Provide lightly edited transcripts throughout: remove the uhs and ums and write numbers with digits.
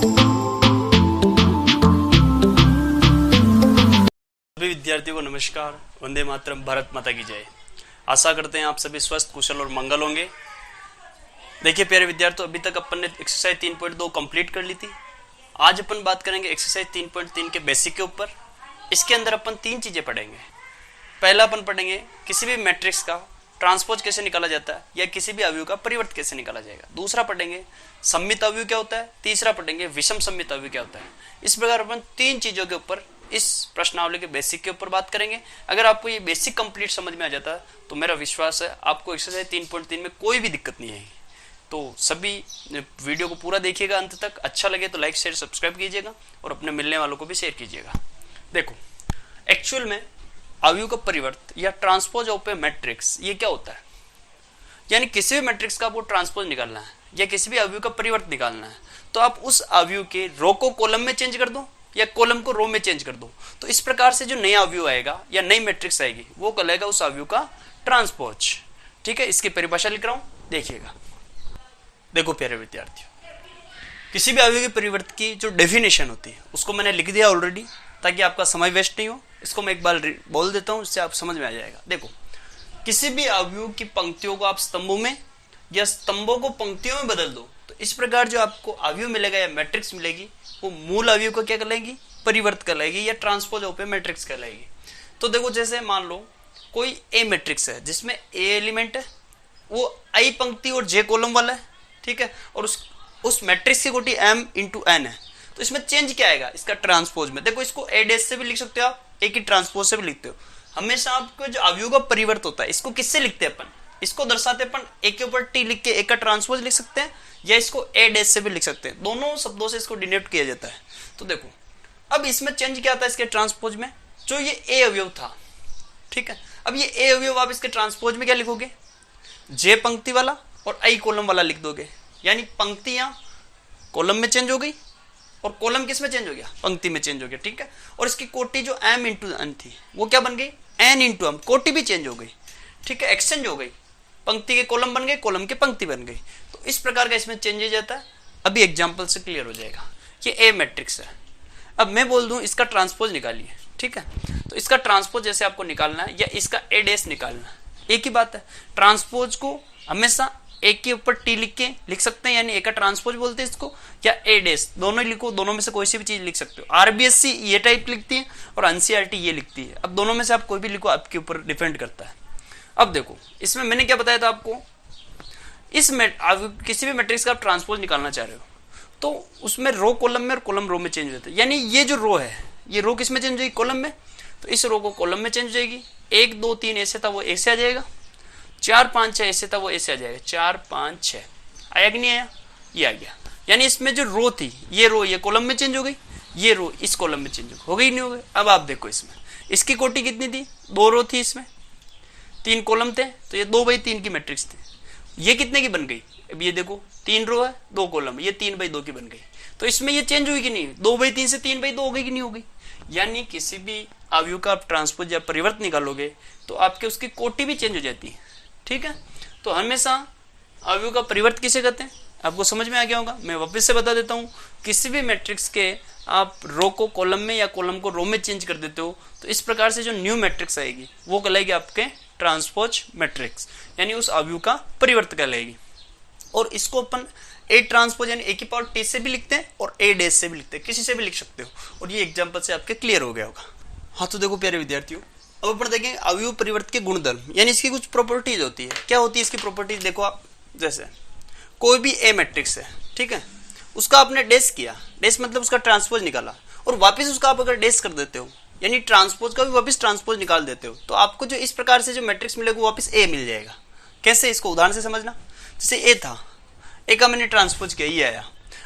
सभी विद्यार्थियों को नमस्कार। वंदे मातरम, भारत माता की जय। आशा करते हैं आप सभी स्वस्थ, कुशल और मंगल होंगे। देखिए प्यारे विद्यार्थियों, अभी तक अपन ने एक्सरसाइज 3.2 कंप्लीट कर ली थी। आज अपन बात करेंगे एक्सरसाइज 3.3 के बेसिक के ऊपर। इसके अंदर अपन 3 चीजें पढ़ेंगे। पहला अपन पढ़ेंगे किसी भी मैट्रिक्स का ट्रांसपोज कैसे निकाला जाता है या किसी भी अवयव का परिवर्त कैसे निकाला जाएगा। दूसरा पढ़ेंगे सममित अवयव क्या होता है। तीसरा पढ़ेंगे विषम सममित अवयव क्या होता है। इस प्रकार अपन 3 चीजों के ऊपर इस प्रश्नावली के बेसिक के ऊपर बात करेंगे। अगर आपको ये बेसिक कंप्लीट समझ में आ जाता है तो मेरा विश्वास है आपको एक्सरसाइज 3.3 में कोई भी दिक्कत नहीं आएगी। तो सभी वीडियो को पूरा देखिएगा अंत तक। अच्छा लगे तो लाइक शेयर सब्सक्राइब कीजिएगा और अपने मिलने वालों को भी शेयर कीजिएगा। देखो एक्चुअल में अवयव का परिवर्त या ट्रांसपोज ऑफ ए मैट्रिक्स ये क्या होता है, यानी किसी भी मैट्रिक्स का आपको ट्रांसपोज निकालना है या किसी भी अवयव का परिवर्त निकालना है तो आप उस अवयव के रो को कॉलम में चेंज कर दो या कॉलम को रो में चेंज कर दो। तो इस प्रकार से जो नया अवयव आएगा या नई मैट्रिक्स आएगी वो कहलाएगा उस अवयव का ट्रांसपोज। ठीक है, इसकी परिभाषा लिख रहा हूं, देखिएगा। देखो प्यारे विद्यार्थियों, किसी भी अवयव के परिवर्त की जो डेफिनेशन होती है उसको मैंने लिख दिया ऑलरेडी, ताकि आपका समय वेस्ट नहीं हो। इसको मैं एक बार बोल देता हूं, इससे आप समझ में आ जाएगा। देखो किसी भी अवयव की पंक्तियों को आप स्तंभों में या स्तंभों को पंक्तियों में बदल दो तो इस प्रकार जो आपको अवयव मिलेगा या मैट्रिक्स मिलेगी वो मूल अवयव को क्या कहलाएगी, परिवर्त कहलाएगी या ट्रांसपोज ऑफ ए मैट्रिक्स कहलाएगी। तो देखो जैसे मान लो कोई ए मैट्रिक्स है जिसमें ए एलिमेंट है, वो आई पंक्ति और जे कॉलम वाला है। ठीक है, और उस मैट्रिक्स की कोटि m इंटू एन है। तो इसमें चेंज क्या आएगा, इसका ट्रांसपोज में। देखो इसको ए डैश से भी लिख सकते हो आप, ए की ट्रांसपोज से भी लिखते हो। हमेशा आपको जो अवयव का परिवर्त होता है इसको किससे लिखते हैं अपन, इसको दर्शाते अपन ए के ऊपर टी लिख के ए का ट्रांसपोज लिख सकते हैं या इसको ए डैश से भी लिख सकते हैं। दोनों शब्दों से इसको डिनोट किया जाता है। तो देखो अब इसमें चेंज क्या आता है इसके ट्रांसपोज में, जो ये ए अवयव था। ठीक है, अब ये ए अवयव आप इसके ट्रांसपोज में क्या लिखोगे, जे पंक्ति वाला और आई कॉलम वाला लिख दोगे। यानी पंक्तियां कॉलम में चेंज हो गई और कॉलम किस में चेंज हो गया, पंक्ति में चेंज हो गया। ठीक है, और इसकी कोटि जो m इंटू एन थी वो क्या बन गई, n इंटू एम। कोटि भी चेंज हो गई। ठीक है, एक्सचेंज हो गई। पंक्ति के कॉलम बन गए, कॉलम के पंक्ति बन गई। तो इस प्रकार का इसमें चेंज हो जाता है। अभी एग्जाम्पल से क्लियर हो जाएगा। ये ए मैट्रिक्स है, अब मैं बोल दूं इसका ट्रांसपोज निकालिए। ठीक है, तो इसका ट्रांसपोज जैसे आपको निकालना है या इसका ए डैश निकालना है, एक ही बात है। ट्रांसपोज को हमेशा एक के ऊपर टी लिख के लिख सकते हैं, यानी ए का ट्रांसपोज बोलते हैं इसको, या ए डैश, दोनों ही लिखो। दोनों में से कोई सी भी चीज लिख सकते हो। आरबीएससी ये टाइप लिखती है और एनसीईआरटी ये लिखती है। अब दोनों में से आप कोई भी लिखो, आपके ऊपर डिपेंड करता है। अब देखो इसमें मैंने क्या बताया था आपको, किसी भी मैट्रिक्स का आप ट्रांसपोज निकालना चाह रहे हो तो उसमें रो कॉलम में और कॉलम रो में चेंज हो जाता है। यानी ये जो रो है ये रो किस में चेंज हो जाएगी, कॉलम में। तो इस रो को कॉलम में चेंज हो जाएगी। 1 2 3 ऐसे था वो ऐसे आ जाएगा, 4 5 6 ऐसे था वो ऐसे आ जाएगा। 4 5 6 आया कि नहीं आया, ये आ गया। यानी इसमें जो रो थी ये रो ये कॉलम में चेंज हो गई, ये रो इस कॉलम में चेंज हो गई, नहीं हो गई। अब आप देखो इसमें इसकी कोटि कितनी थी, 2 रो थी, इसमें 3 कॉलम थे, तो ये 2/3 की मैट्रिक्स थी। ये कितने की बन गई, अब ये देखो 3 रो है 2 कॉलम, ये 3/2 की बन गई। तो इसमें ये चेंज हुई कि नहीं, 2/3 से 3/2 हो गई कि नहीं हो गई। यानी किसी भी अवयव का आप ट्रांसपोज या परिवर्त निकालोगे तो आपके उसकी कोटि भी चेंज हो जाती है। ठीक है, तो हमेशा अवयव का परिवर्त किसे कहते हैं, आपको समझ में आ गया होगा। मैं वापस से बता देता हूं, किसी भी मैट्रिक्स के आप रो को कॉलम में या कॉलम को रो में चेंज कर देते हो तो इस प्रकार से जो न्यू मैट्रिक्स आएगी वो कहलाएगी आपके ट्रांसपोज मैट्रिक्स, यानी उस अवयव का परिवर्त कहलाएगी। और इसको अपन ए ट्रांसपोज यानी ए की पावर टी से भी लिखते हैं और ए डैश से भी लिखते हैं, किसी से भी लिख सकते हो। और ये एग्जाम्पल से आपके क्लियर हो गया होगा। हाँ तो देखो प्यारे विद्यार्थियों, अब अपन देखेंगे अवयव परिवर्त के गुणधर्म, यानी इसकी कुछ प्रॉपर्टीज होती है। क्या होती है इसकी प्रॉपर्टीज, देखो आप, जैसे कोई भी ए मैट्रिक्स है, ठीक है, उसका आपने डैश किया, डैश मतलब उसका ट्रांसपोज निकाला, और वापस उसका आप अगर डैश कर देते हो यानी ट्रांसपोज का भी वापस ट्रांसपोज निकाल देते हो तो आपको जो इस प्रकार से जो मैट्रिक्स मिलेगा वो वापस ए मिल जाएगा। कैसे, इसको उदाहरण से समझना। जैसे ए था, ए का मैंने ट्रांसपोज किया, ये आया।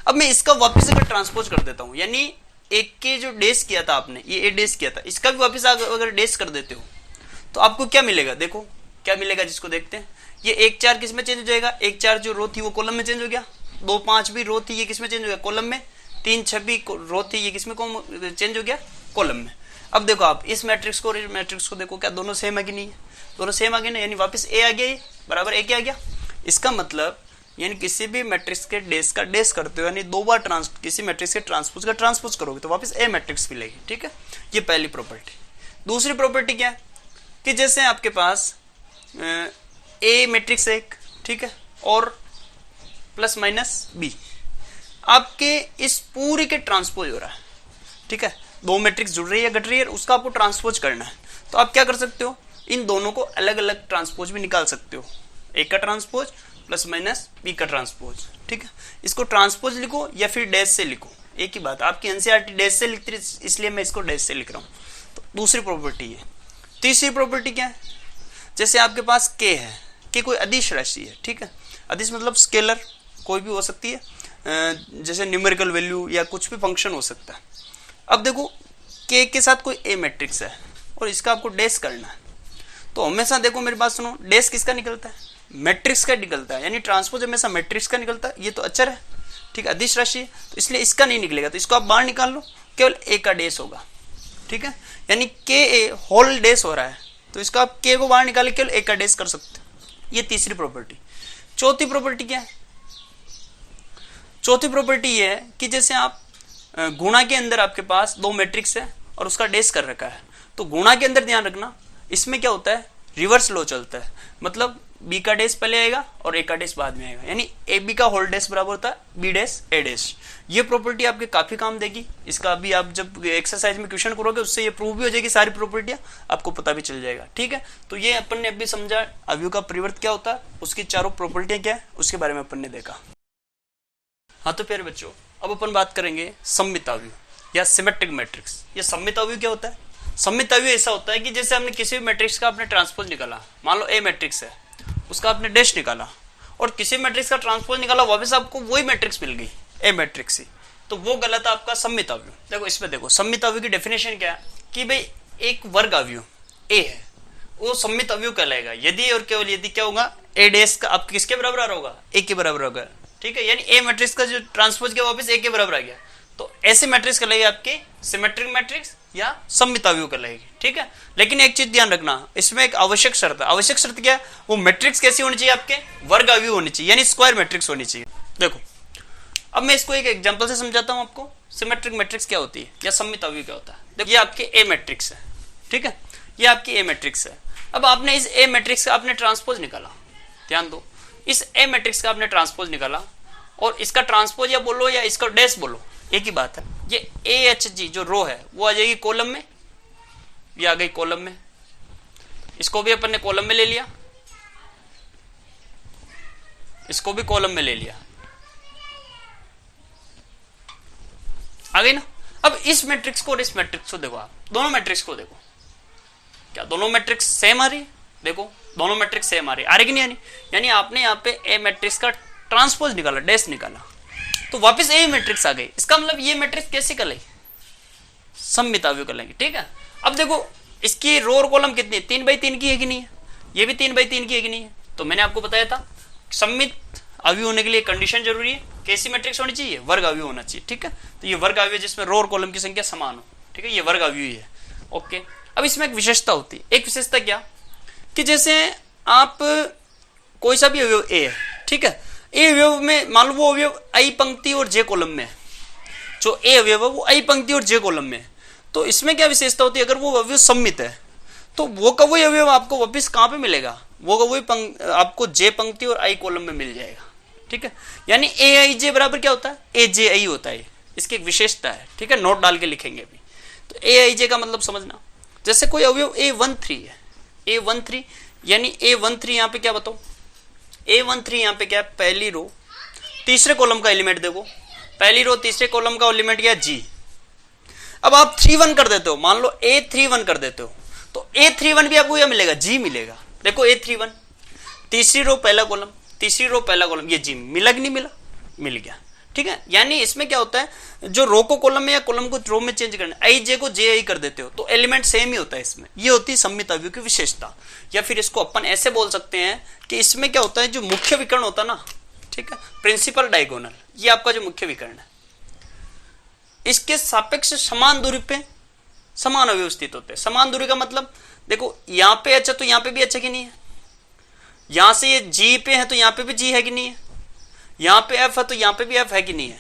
अब मैं इसका वापस अगर ट्रांसपोज कर देता हूँ, यानी एक के जो डैश किया था आपने, ये ए डैश किया था, इसका भी वापस अगर डैश कर देते हो तो आपको क्या मिलेगा, देखो क्या मिलेगा जिसको देखते हैं। ये 1 4 किस में चेंज हो जाएगा, 1 4 जो रो थी वो कॉलम में चेंज हो गया। 2 5 भी रो थी, ये किस में चेंज हो गया, कॉलम में। 3 6 भी रो थी, ये किस में चेंज हो गया, कॉलम में। अब देखो आप इस मैट्रिक्स को और इस मैट्रिक्स को देखो, क्या दोनों सेम है कि नहीं है, दोनों सेम आ गए ना, यानी वापस ए आ गया, बराबर ए क्या आ गया। इसका मतलब यानी किसी भी मैट्रिक्स के डेस का डेस करते हो, यानी 2 बार किसी मैट्रिक्स के ट्रांसपोज का ट्रांसपोज करोगे तो वापस ए मैट्रिक्स मिलेगी। ठीक है, ये पहली प्रॉपर्टी। दूसरी प्रॉपर्टी क्या है कि जैसे आपके पास ए मैट्रिक्स एक, ठीक है, और प्लस माइनस बी, आपके इस पूरे के ट्रांसपोज हो रहा है। ठीक है, 2 मैट्रिक्स जुड़ रही है घट रही है, उसका आपको ट्रांसपोज करना है। तो आप क्या कर सकते हो, इन दोनों को अलग अलग ट्रांसपोज भी निकाल सकते हो, ए का ट्रांसपोज प्लस माइनस बी का ट्रांसपोज। ठीक है, इसको ट्रांसपोज लिखो या फिर डैश से लिखो, एक ही बात। आपकी एनसीईआरटी डैश से लिखती है, इसलिए मैं इसको डैश से लिख रहा हूँ। तो दूसरी प्रॉपर्टी है। तीसरी प्रॉपर्टी क्या है, जैसे आपके पास के है, के कोई अदिश राशि है। ठीक है, अदिश मतलब स्केलर कोई भी हो सकती है, जैसे न्यूमेरिकल वैल्यू या कुछ भी फंक्शन हो सकता है। अब देखो के साथ कोई ए मैट्रिक्स है और इसका आपको डैश करना है, तो हमेशा देखो मेरी बात सुनो, डैश किसका निकलता है, मैट्रिक्स का निकलता है, यानी ट्रांसपोज हमेशा मैट्रिक्स का निकलता है। ये तो अचर है, ठीक है, अदिश राशि है, तो इसलिए इसका नहीं निकलेगा, तो इसको आप बाहर निकाल लो, केवल ए का डैश होगा। ठीक है, यानी के ए होल डैश हो रहा है, तो इसका आप के को बाहर निकाले केवल ए का डैश कर सकते हो। ये तीसरी प्रॉपर्टी। चौथी प्रॉपर्टी क्या है, चौथी प्रॉपर्टी ये है कि जैसे आप गुणा के अंदर आपके पास 2 मैट्रिक्स है और उसका डैश कर रखा है, तो गुणा के अंदर ध्यान रखना, इसमें क्या होता है, रिवर्स लो चलता है, मतलब बी का डैश पहले आएगा और ए का डैश बाद में आएगा, यानी ए बी का होल डैश बराबर होता है बी डैश ए डैश। ये प्रॉपर्टी आपके काफी काम देगी, इसका अभी आप जब एक्सरसाइज में क्वेश्चन करोगे उससे ये प्रूव भी हो जाएगी, सारी प्रॉपर्टियां आपको पता भी चल जाएगा। ठीक है, तो ये अपन ने अभी समझा अवयव का परिवर्त क्या होता है, उसकी चारों प्रॉपर्टियां क्या है, उसके बारे में अपन ने देखा। हाँ तो प्यारे बच्चों, अब अपन बात करेंगे सममित अवयव या सिमेट्रिक मैट्रिक्स। ये सममित अवयव क्या होता है, सममित अवयव ऐसा होता है कि जैसे हमने किसी भी मैट्रिक्स का आपने ट्रांसपोज निकाला, मान लो ए मैट्रिक्स है, उसका आपने डैश निकाला, और किसी मैट्रिक्स का ट्रांसपोज निकाला, वापस आपको वही मैट्रिक्स मिल गई ए मैट्रिक्स ही, तो वो गलत है आपका सममित अवयव। देखो इसमें देखो, सममित अवयव की डेफिनेशन क्या है कि भाई एक वर्ग अवयव ए है, वो सममित अवयव कहलाएगा यदि और केवल यदि क्या होगा, ए डैश का आप किसके बराबर आ रहा होगा, ए के बराबर होगा। ठीक है, यानी ए मैट्रिक्स का जो ट्रांसपोज किया वापस ए के बराबर आ गया, तो ऐसे मैट्रिक्स कहलाएगी आपके सिमेट्रिक मैट्रिक्स या सममित अवयव कहलाएगी। ठीक है, लेकिन एक चीज ध्यान रखना, इसमें एक आवश्यक शर्त है। आवश्यक शर्त क्या है, वो मैट्रिक्स कैसी होनी चाहिए, आपके वर्ग अवयव होनी चाहिए, यानी स्क्वायर मैट्रिक्स होनी चाहिए। देखो अब मैं इसको एक एग्जांपल से समझाता हूं आपको, सिमेट्रिक मैट्रिक्स क्या होती है या सममित अवयव क्या होता है। देखो ये आपके ए मैट्रिक्स है, ठीक है, ये आपकी ए मैट्रिक्स है। अब आपने इस ए मैट्रिक्स का आपने ट्रांसपोज निकाला, ध्यान दो, इस ए मैट्रिक्स का आपने ट्रांसपोज निकाला और इसका ट्रांसपोज या बोलो या इसका डैश बोलो, एक ही बात है। ये ए एच जी जो रो है वो आ जाएगी कॉलम में, ये आ गई कॉलम में, इसको भी अपन ने कॉलम में ले लिया, इसको भी कॉलम में ले लिया, आ गई ना। अब इस मैट्रिक्स को और इस मैट्रिक्स को देखो, आप दोनों मैट्रिक्स को देखो, क्या दोनों मैट्रिक्स सेम आ रही है, देखो दोनों मैट्रिक्स सेम आ रही है, आ रही कि नहीं आनी, यानी आपने यहाँ पे ए मैट्रिक्स का ट्रांसपोज निकाला, डैश निकाला, तो वापस ए मैट्रिक्स आ गई, इसका मतलब ये मैट्रिक्स कैसे कहलाएगी, सममित अवयव कहलाएगी। ठीक है, अब देखो इसकी रो और कॉलम कितनी है, 3x3 की है कि नहीं है, ये भी 3x3 की है कि नहीं है। तो मैंने आपको बताया था सममित अवयव होने के लिए कंडीशन जरूरी है, कैसी मैट्रिक्स होनी चाहिए, वर्ग अवयव होना चाहिए। ठीक है, तो ये वर्ग अवयव जिसमें रो और कॉलम की संख्या समान हो, ठीक है, ये वर्ग अवयव ही है। ओके, अब इसमें एक विशेषता होती है, एक विशेषता क्या कि जैसे आप कोई सा भी अवयव ए है, ठीक है, ए अवयव में मान लो वो अवयव आई पंक्ति और जे कॉलम में है, जो ए अवयव है वो आई पंक्ति और जे कॉलम में है, तो इसमें क्या विशेषता होती है, अगर वो अवयव सममित है तो वो का वही अवयव आपको वापस कहां पे मिलेगा, वो का वही आपको जे पंक्ति और आई कॉलम में मिल जाएगा। ठीक है, यानी ए आई जे बराबर क्या होता है, ए जे आई होता है, इसकी एक विशेषता है। ठीक है, नोट डाल के लिखेंगे अभी। तो ए आई जे का मतलब समझना, जैसे कोई अवयव A13 है, A13 यानी A13 यहाँ पे क्या बताओ, A13 यहाँ पे क्या है, पहली रो तीसरे कॉलम का एलिमेंट, देखो पहली रो तीसरे कॉलम का एलिमेंट क्या, G। अब आप 3-1 कर देते हो, मान लो A31 कर देते हो, तो A31 भी आपको क्या मिलेगा, G मिलेगा। देखो A31 तीसरी रो पहला कॉलम, तीसरी रो पहला कॉलम, ये G मिला कि नहीं मिला, मिल गया। ठीक है, यानी इसमें क्या होता है, जो रो को कॉलम में या कॉलम को रो में चेंज करना, आई जे को जे आई कर देते हो तो एलिमेंट सेम ही होता है इसमें, ये होती है सममित अवयव की विशेषता। या फिर इसको अपन ऐसे बोल सकते हैं कि इसमें क्या होता है, जो मुख्य विकर्ण होता है ना, ठीक है, प्रिंसिपल डायगोनल, ये आपका जो मुख्य विकर्ण है, इसके सापेक्ष समान दूरी पे समान अवयव स्थित होते हैं। समान दूरी का मतलब देखो यहाँ पे अच्छा तो यहाँ पे भी अच्छा कि नहीं है, यहां से ये जी पे है तो यहाँ पे भी जी है कि नहीं है, यहाँ पे एफ है तो यहाँ पे भी एफ है कि नहीं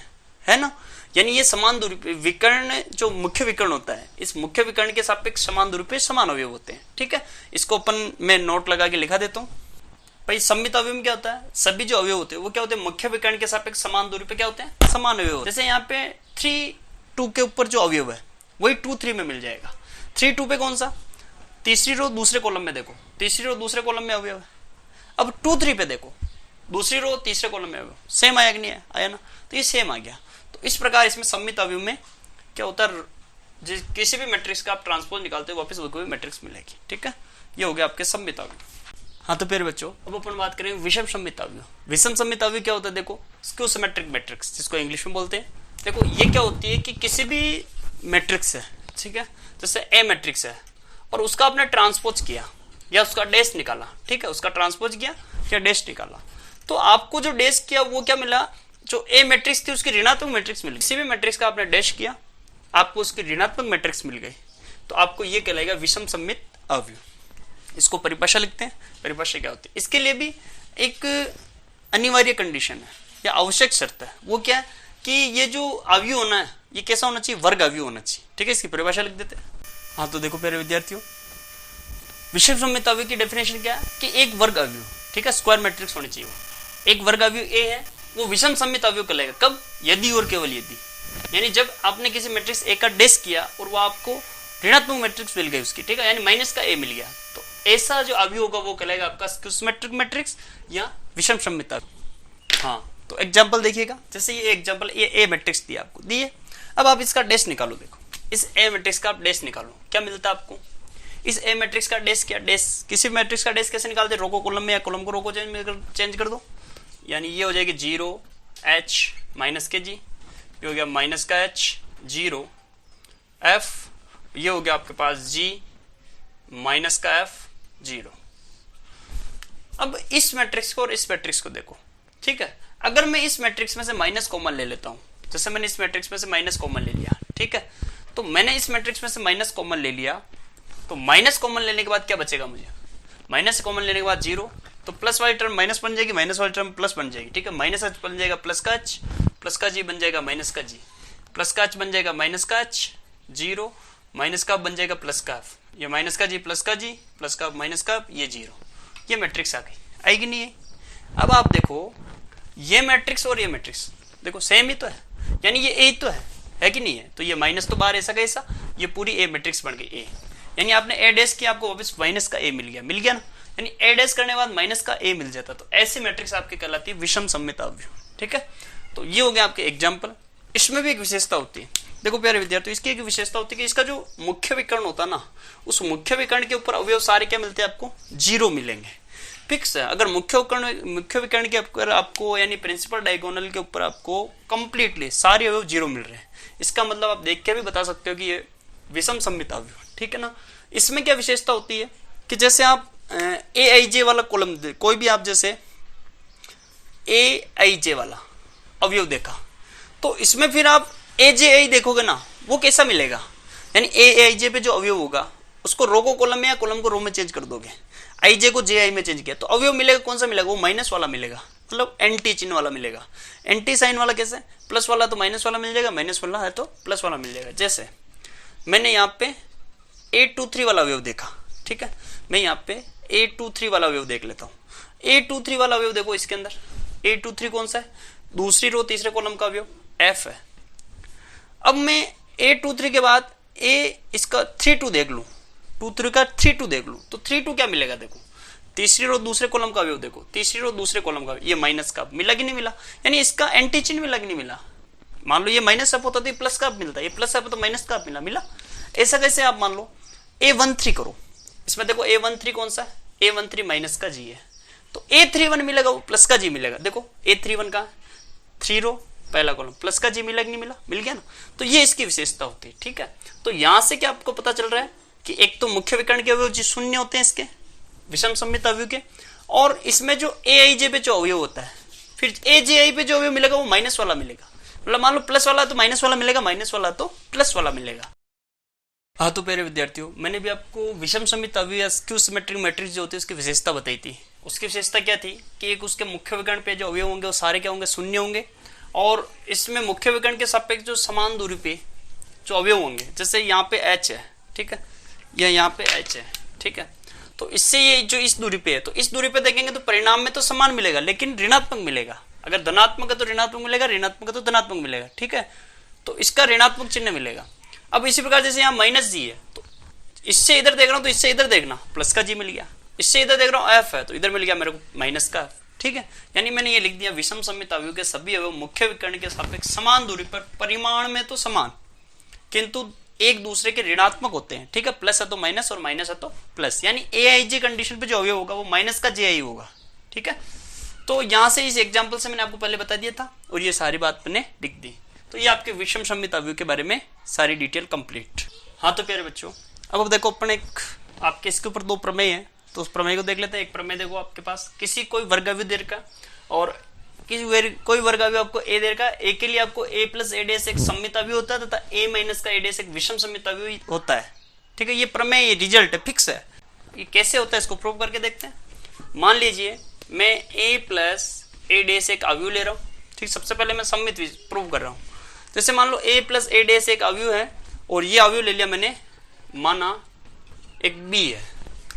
है ना। यानी ये समान दूरी पे विकर्ण, जो मुख्य विकर्ण होता है, इस मुख्य विकर्ण के सापेक्ष समान दूरी पे समान अवयव होते हैं। ठीक है, इसको अपन मैं नोट लगा के लिखा देता हूँ। भाई सममित अवयव में क्या होता है, सभी जो अवयव होते हैं वो क्या होते हैं, मुख्य विकर्ण के सापेक्ष समान दूरी पे क्या होते हैं, समान अवयव। जैसे यहाँ पे 3 2 के ऊपर जो अवयव है वही 2 3 में मिल जाएगा। 3 2 पे कौन सा, तीसरी रो दूसरे कॉलम में देखो, तीसरी रो दूसरे कॉलम में अवयव है। अब 2 3 पे देखो, दूसरी रो तीसरे कॉलम में अवयव, सेम आया कि नहीं आया ना, तो ये सेम आ गया। तो इस प्रकार इसमें सममित अवयव में क्या होता है, किसी भी मैट्रिक्स का आप ट्रांसपोज निकालते हो वापस वही मैट्रिक्स मिलेगी। ठीक है, ये हो गया आपके सममित अवयव। हाँ तो फिर बच्चों अब अपन बात करेंगे विषम सममित अवयव। विषम सममित अवयव क्या होता है, देखो स्क्यू सिमेट्रिक मैट्रिक्स जिसको इंग्लिश में बोलते हैं। देखो ये क्या होती है कि किसी भी मैट्रिक्स है, ठीक है, जैसे ए मैट्रिक्स है और उसका आपने ट्रांसपोज किया या उसका डैश निकाला, ठीक है, उसका ट्रांसपोज किया या डैश निकाला, तो आपको जो डैश किया वो क्या मिला, जो ए मैट्रिक्स थी उसकी ऋणात्मक मैट्रिक्स मिल गई। किसी भी मैट्रिक्स का आपने डैश किया, आपको उसकी ऋणात्मक मैट्रिक्स मिल गई, तो आपको ये कहलाएगा विषम सममित अवयव। इसको परिभाषा लिखते हैं। परिभाषा क्या होती है, इसके लिए भी एक अनिवार्य कंडीशन है या आवश्यक शर्त है, वो क्या है कि ये जो अवयव होना है ये कैसा होना चाहिए, वर्ग अवयव होना चाहिए। ठीक है, इसकी परिभाषा लिख देते हैं। हाँ तो देखो प्यारे विद्यार्थियों, विषम सममित अवयव की डेफिनेशन क्या है कि एक वर्ग अवयव, ठीक है, स्क्वायर मैट्रिक्स होनी चाहिए। वो एक वर्ग अवयव ए है, वो विषम सममित अवयव कहलाएगा। कब, यदि और केवल यदि, यानी जब आपने किसी मैट्रिक्स ए का डैश किया और वो आपको ऋणात्मक मैट्रिक्स मिल गई उसकी, ठीक है, यानी माइनस का ए मिल गया, तो ऐसा जो अवयव होगा वो कहलाएगा आपका स्क्यू सिमेट्रिक मैट्रिक्स या विषम सममित अवयव। हाँ तो एग्जांपल देखिएगा, जैसे ये एग्जांपल, ये ए मैट्रिक्स दिया आपको, दिए, अब आप इसका डैश निकालो। देखो इस ए मैट्रिक्स का आप डैश निकालो, क्या मिलता है आपको, इस ए मैट्रिक्स का डैश क्या, डैश किसी मैट्रिक्स का डैश कैसे निकालते, रो को कॉलम में या कॉलम को रो को चेंज कर दो, यानी ये हो जाएगी 0 h माइनस के जी, ये हो गया माइनस का h 0 f, ये हो गया आपके पास g माइनस का f 0। अब इस मैट्रिक्स को और इस मैट्रिक्स को देखो, ठीक है, अगर मैं इस मैट्रिक्स में से माइनस कॉमन ले लेता हूं, जैसे मैंने इस मैट्रिक्स में से माइनस कॉमन ले लिया, ठीक है, तो मैंने इस मैट्रिक्स में से माइनस कॉमन ले लिया, तो माइनस कॉमन लेने के बाद क्या बचेगा मुझे, माइनस कॉमन लेने के बाद 0, तो प्लस वाली टर्म माइनस बन जाएगी, माइनस वाली टर्म प्लस बन जाएगी, ठीक है, माइनस h बन जाएगा प्लस का h, प्लस का g बन जाएगा माइनस का g, प्लस का h बन जाएगा माइनस का h 0, माइनस का बन जाएगा प्लस का f, ये माइनस का g प्लस का g प्लस का माइनस का ये 0, ये मैट्रिक्स आ गई, आएगी नहीं है। अब आप देखो ये मैट्रिक्स और ये मैट्रिक्स देखो सेम ही तो है, यानी ये ए तो है कि नहीं है, तो ये माइनस तो बाहर ऐसा कैसा, ये पूरी ए मैट्रिक्स बन गई ए, यानी आपने ए डैश किया, आपको वापस माइनस का ए मिल गया ना, यानी ए डैश करने के बाद माइनस का ए मिल जाता, तो ऐसी मैट्रिक्स आपकी कहलाती है विषम सममित अवयव। ठीक है, तो ये हो गया आपके एग्जाम्पल। इसमें भी एक विशेषता होती है, देखो प्यारे विद्यार्थी, इसकी एक विशेषता होती है कि इसका जो मुख्य विकर्ण होता है ना, उस मुख्य विकर्ण के ऊपर अवयव सारे क्या मिलते हैं आपको, 0 मिलेंगे, फिक्स है। अगर मुख्य विकर्ण के ऊपर आपको यानी प्रिंसिपल डायगोनल के ऊपर आपको कंप्लीटली सारे अवयव 0 मिल रहे हैं, इसका मतलब आप देख के भी बता सकते हो कि ये विषम सममित अवयव, ठीक है ना। इसमें क्या विशेषता होती है कि जैसे आप ए आई जे वाला कॉलम, कोई भी आप जैसे ए आई जे वाला अवयव देखा, तो इसमें फिर आप ए जे आई देखोगे ना, वो कैसा मिलेगा, यानी ए आई जे पे जो अवयव होगा उसको रो को कॉलम में या कॉलम को रो में चेंज कर दोगे, आई जे को जे आई में चेंज किया, तो अवयव मिलेगा कौन सा मिलेगा, वो माइनस वाला मिलेगा, मतलब एंटी चिन्ह वाला मिलेगा। एंटी साइन वाला कैसे, प्लस वाला तो माइनस वाला मिल जाएगा, माइनस वाला है तो प्लस वाला मिल जाएगा। जैसे मैंने यहाँ पे 823 वाला अवयव देखा, ठीक है, मैं यहाँ पे 823 वाला अवयव देख लेता हूँ। 823 वाला अवयव देखो, इसके अंदर 823 कौन सा है, दूसरी रो तीसरे कॉलम का अवयव f है। अब मैं 823 के बाद इसका 32 देख लूं, 23 का 32 देख लूं, तो 32 क्या मिलेगा, देखो तीसरी रो दूसरे कॉलम का अवयव देखो, तीसरी रो दूसरे कॉलम का, ये माइनस का मिला कि नहीं मिला, यानी इसका एंटी चिन्ह मिला कि नहीं मिला। मान लो ये माइनस अप होता तो ये प्लस का मिलता, ये प्लस अप तो माइनस का मिला। ऐसा कैसे, आप मान लो A13 करो, इसमें देखो A13 कौन सा है, A13 माइनस का जी है, तो A31 मिलेगा वो प्लस का जी मिलेगा। देखो A31 का 3 रो पहला कॉलम प्लस का जी मिला कि नहीं मिला, मिल गया ना। तो ये इसकी विशेषता होती है, ठीक है। तो यहां से क्या आपको पता चल रहा है कि एक तो मुख्य विकर्ण के अवयव जी शून्य होते हैं इसके विषम सममित अवयव के, और इसमें जो ए आई जे पे जो अवयव होता है, फिर ए जे आई पे जो अवयव मिलेगा वो माइनस वाला मिलेगा, मतलब मान लो प्लस वाला तो माइनस वाला मिलेगा, माइनस वाला तो प्लस वाला मिलेगा। हाँ तो प्यारे विद्यार्थियों, मैंने भी आपको विषम समित अवयव या स्क्यू सिमेट्रिक मैट्रिक्स जो होती है उसकी विशेषता बताई थी। उसकी विशेषता क्या थी कि एक उसके मुख्य विकर्ण पे जो अवयव होंगे वो सारे क्या होंगे, शून्य होंगे। और इसमें मुख्य विकर्ण के सापेक्ष जो समान दूरी पे जो अवयव होंगे, जैसे यहाँ पे h है, ठीक है, या यहाँ पे h है, ठीक है, तो इससे ये जो इस दूरी पे है, तो इस दूरी पे देखेंगे तो परिणाम में तो समान मिलेगा लेकिन ऋणात्मक मिलेगा। अगर धनात्मक है तो ऋणात्मक मिलेगा, ऋणात्मक है तो धनात्मक मिलेगा, ठीक है, तो इसका ऋणात्मक चिन्ह मिलेगा। अब इसी प्रकार जैसे यहाँ माइनस जी है, तो इससे इधर देख रहा हूं तो इससे इधर देखना प्लस का जी मिल गया, इससे इधर देख रहा हूं एफ है तो इधर मिल गया मेरे को माइनस का एफ, ठीक है। यानी मैंने ये लिख दिया विषम समित अवयव के सभी अवयव मुख्य विकर्ण के सापेक्ष समान दूरी पर परिमाण में तो समान किंतु एक दूसरे के ऋणात्मक होते हैं, ठीक है। प्लस है तो माइनस और माइनस है तो प्लस, यानी ए आई जे कंडीशन पे जो अवयव होगा वो माइनस का जे आई होगा, ठीक है। तो यहां से इस एग्जाम्पल से मैंने आपको पहले बता दिया था और ये सारी बात मैंने लिख दी। तो ये आपके विषम समित अवयव के बारे में सारी डिटेल कंप्लीट। हाँ तो प्यारे बच्चों, अब देखो अपन एक आपके इसके ऊपर दो प्रमेय है, तो उस प्रमेय को देख लेते हैं। एक प्रमेय देखो आपके पास, किसी कोई वर्गावयव दे रखा और कोई वर्गावयव आपको ए दे रखा, ए के लिए आपको ए प्लस ए डेस एक सममित अवयव होता है तथा ए माइनस का ए डेस एक विषम समित अवयव होता है, ठीक है। ये प्रमेय, ये रिजल्ट है, फिक्स है। ये कैसे होता है इसको प्रूव करके देखते हैं। मान लीजिए मैं ए प्लस ए डेस एक अवयव ले रहा हूँ, ठीक। सबसे पहले मैं सममित प्रूव कर रहा हूँ। जैसे मान लो a प्लस ए डेस एक अवयव है और ये अवयव ले लिया मैंने, माना एक b है,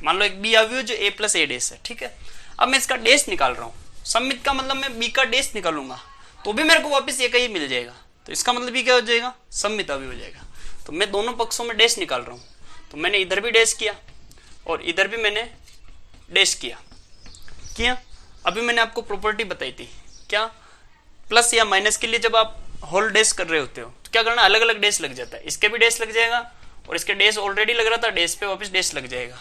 मान लो एक b अवयव जो a प्लस ए डेस है, ठीक है। अब मैं इसका डेस निकाल रहा हूँ, सममित का मतलब मैं b का डेस निकालूंगा तो भी मेरे को वापस ये कहीं मिल जाएगा, तो इसका मतलब b क्या हो जाएगा, सममित अवयव हो जाएगा। तो मैं दोनों पक्षों में डेस निकाल रहा हूँ, तो मैंने इधर भी डेस किया और इधर भी मैंने डेस किया। अभी मैंने आपको प्रॉपर्टी बताई थी क्या, प्लस या माइनस के लिए जब आप होल डेस कर रहे होते हो तो क्या करना, अलग अलग डेस लग जाता है। इसके भी डेस लग जाएगा और इसके डेस ऑलरेडी लग रहा था, डेस पे वापस डेस लग जाएगा।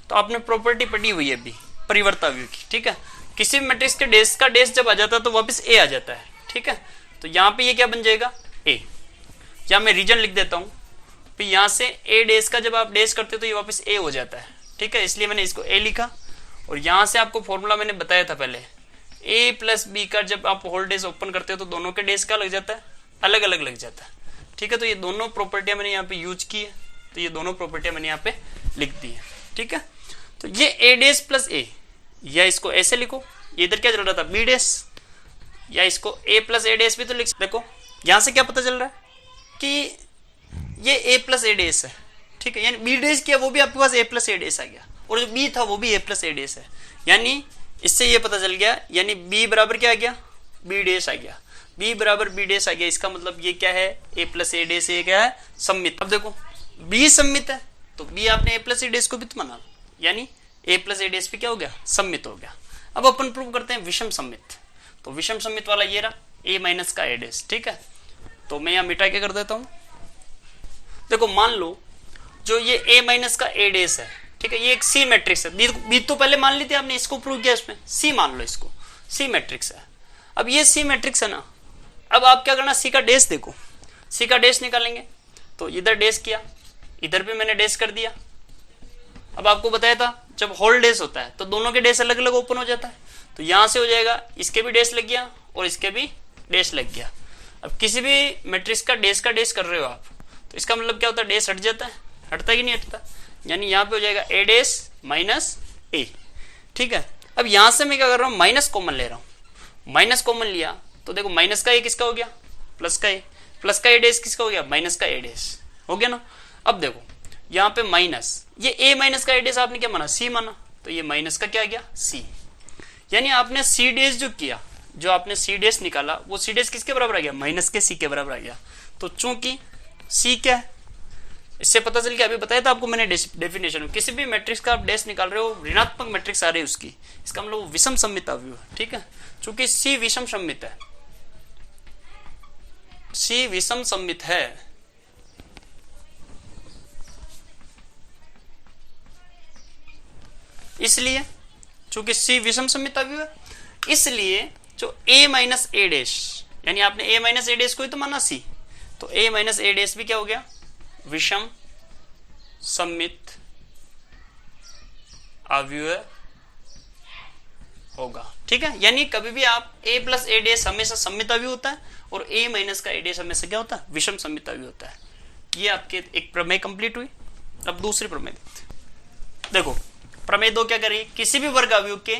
तो आपने प्रॉपर्टी पढ़ी हुई है अभी परिवर्त अवयव की, ठीक है। किसी भी मैट्रिक्स के डेस का डेस जब आ जाता है तो वापस ए आ जाता है, ठीक है। तो यहाँ पे ये क्या बन जाएगा, ए। या मैं रीजन लिख देता हूँ, फिर यहाँ से ए डेस का जब आप डेस करते हो तो ये वापस ए हो जाता है, ठीक है। इसलिए मैंने इसको ए लिखा और यहाँ से आपको फॉर्मूला मैंने बताया था पहले, a प्लस बी का जब आप होल डेस ओपन करते हो तो दोनों के डेस का लग जाता है, अलग अलग लग जाता है, ठीक है। तो ये दोनों प्रॉपर्टियां मैंने यहाँ पे यूज की है, तो ये दोनों प्रॉपर्टियां मैंने यहाँ पे लिख दी है, ठीक है। तो ये a डेस प्लस a, या इसको ऐसे लिखो, ये इधर क्या चल रहा था b डेस, या इसको a प्लस a डेस भी तो लिख सकते। देखो यहाँ से क्या पता चल रहा है कि ये a प्लस a डेस है, ठीक है। यानी b डेस किया वो भी आपके पास a प्लस a डेस आ गया और जो b था वो भी a प्लस a डेस है, यानी इससे ये पता चल गया, यानी b बराबर क्या आ गया, b डेस आ गया, b बराबर b डेस आ गया। इसका मतलब ये क्या है, a प्लस a डेस, ये क्या है, सममित। अब देखो b सममित है तो b आपने a प्लस a डेस को भी तो माना, यानी a प्लस a डेस भी क्या हो गया, सममित हो गया। अब अपन प्रूव करते हैं विषम सममित। तो विषम सममित वाला ये रहा, a माइनस का a डेस, ठीक है। तो मैं यहाँ मिटा के कर देता हूँ। देखो मान लो जो ये a माइनस का a डेस है, ठीक है, ये एक सी मैट्रिक्स है। बी तो पहले मान ली थी आपने, इसको प्रूव किया इसमें, सी मान लो इसको, सी मैट्रिक्स है। अब ये सी मैट्रिक्स है ना, अब आप क्या करना, सी का डेस देखो, सी का डेस निकालेंगे। तो इधर डेस किया, इधर भी मैंने डेस कर दिया। अब आपको बताया था जब होल डेस होता है तो दोनों के डेस अलग अलग ओपन हो जाता है, तो यहां से हो जाएगा, इसके भी डेस लग गया और इसके भी डेस लग गया। अब किसी भी मैट्रिक्स का डेस कर रहे हो आप, तो इसका मतलब क्या होता है, डेस हट जाता है, हटता है कि नहीं हटता, यानी यहाँ पे हो जाएगा ए डेस माइनस ए, ठीक है। अब यहां से मैं क्या कर रहा हूँ, माइनस कॉमन ले रहा हूँ। माइनस कॉमन लिया तो देखो माइनस का ए किसका हो गया, प्लस का ए, प्लस का ए डेस किसका हो गया, माइनस का ए डेस हो गया ना। अब देखो यहाँ पे माइनस, ये ए माइनस का ए डेस आपने क्या माना, सी माना, तो ये माइनस का क्या आ गया, सी। यानी आपने सी डेस जो किया, जो आपने सी डेस निकाला वो सी डेस किसके बराबर आ गया, माइनस के सी के बराबर आ गया। तो चूंकि सी क्या है, इससे पता चल गया, अभी बताया था आपको मैंने डेफिनेशन में, किसी भी मैट्रिक्स का आप डेस निकाल रहे हो, ऋणात्मक मैट्रिक्स आ रही है उसकी, इसका मतलब विषम सममित अवयव है, ठीक है। चूंकि सी विषम सममित है, सी विषम सममित है, इसलिए चूंकि सी विषम सममित अवयव है, इसलिए जो a माइनस ए डेश, यानी आपने a माइनस ए डेश को ही तो माना सी, तो a माइनस ए डेश भी क्या हो गया, विषम सममित अवयव होगा, ठीक है। यानी कभी भी आप a प्लस ए डेश हमेशा सममित अवयव होता है और a माइनस का ए डेश हमेशा क्या होता है, विषम सममित अवयव होता है। ये आपके एक प्रमेय कंप्लीट हुई। अब दूसरी प्रमेय देखते हैं। देखो प्रमेय 2 क्या करिए, किसी भी वर्ग अवयव के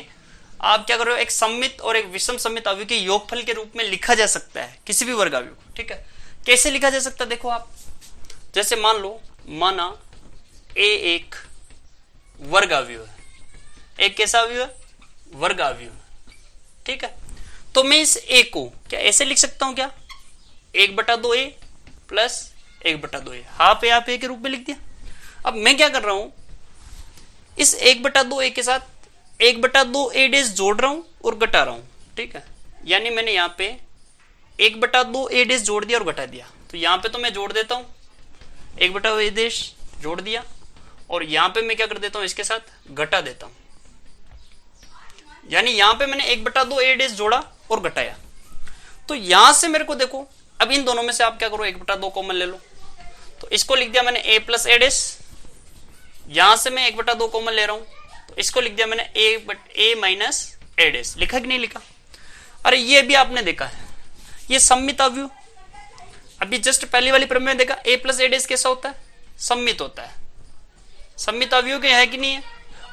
आप क्या करो, एक सममित और एक विषम सममित अवयव के योगफल के रूप में लिखा जा सकता है किसी भी वर्ग अवयव को। ठीक है, कैसे लिखा जा सकता है, देखो आप जैसे मान लो, माना ए एक वर्ग अवयव है, एक कैसा अवयव है, वर्ग अवयव। ठीक है, तो मैं इस ए को क्या ऐसे लिख सकता हूं क्या, 1/2 ए प्लस 1/2 ए, हाफ ए के रूप में लिख दिया। अब मैं क्या कर रहा हूं, इस 1/2 ए के साथ 1/2 ए डेज जोड़ रहा हूं और घटा रहा हूं। ठीक है, यानी मैंने यहां पे 1/2 ए डेज जोड़ दिया और घटा दिया। तो यहां पे तो मैं जोड़ देता हूं, 1/2 ए डेज जोड़ दिया, और यहां पे मैं क्या कर देता हूं, इसके साथ घटा देता हूं। यानी यहां पे मैंने 1/2 ए डेज जोड़ा और घटाया। तो यहां से मेरे को देखो, अब इन दोनों में से आप क्या करो, 1/2 कॉमन ले लो। तो इसको लिख दिया मैंने a प्लस ए डेज, यहां से मैं 1/2 कॉमन ले रहा हूं, तो इसको लिख दिया मैंने a माइनस ए डेज। लिखा कि नहीं लिखा? अरे ये भी आपने देखा है, ये सममित अवयव। अभी जस्ट पहली वाली प्रमेय में देखा, a प्लस ए डेज कैसा होता है, सममित होता है। सममित अवयव के है कि नहीं है?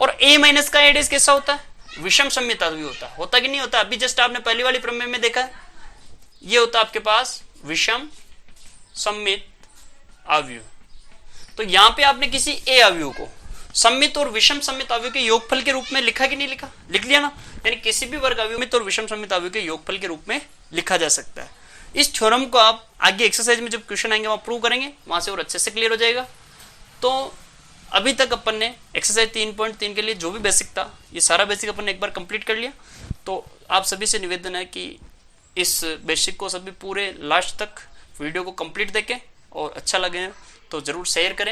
और a माइनस का ए डेज कैसा होता है, विषम सममित अवयव होता कि नहीं होता? अभी जस्ट आपने पहली वाली प्रमेय में देखा है, ये होता आपके पास विषम सममित अवयव। तो यहां पे आपने किसी ए अवयव को सममित और विषम सममित अवयव के योगफल के रूप में लिखा कि नहीं लिखा? लिख लिया ना। यानी किसी भी वर्ग अवयव में और विषम सममित अवयव के योगफल के रूप में लिखा जा सकता है। इस थ्योरम को आप आगे एक्सरसाइज में जब क्वेश्चन आएंगे वहां प्रूव करेंगे, वहां से और अच्छे से क्लियर हो जाएगा। तो अभी तक अपन ने एक्सरसाइज 3.3 के लिए जो भी बेसिक था, ये सारा बेसिक अपन ने एक बार कंप्लीट कर लिया। तो आप सभी से निवेदन है कि इस बेसिक को सभी पूरे लास्ट तक वीडियो को कंप्लीट देखें, और अच्छा लगे तो जरूर शेयर करें।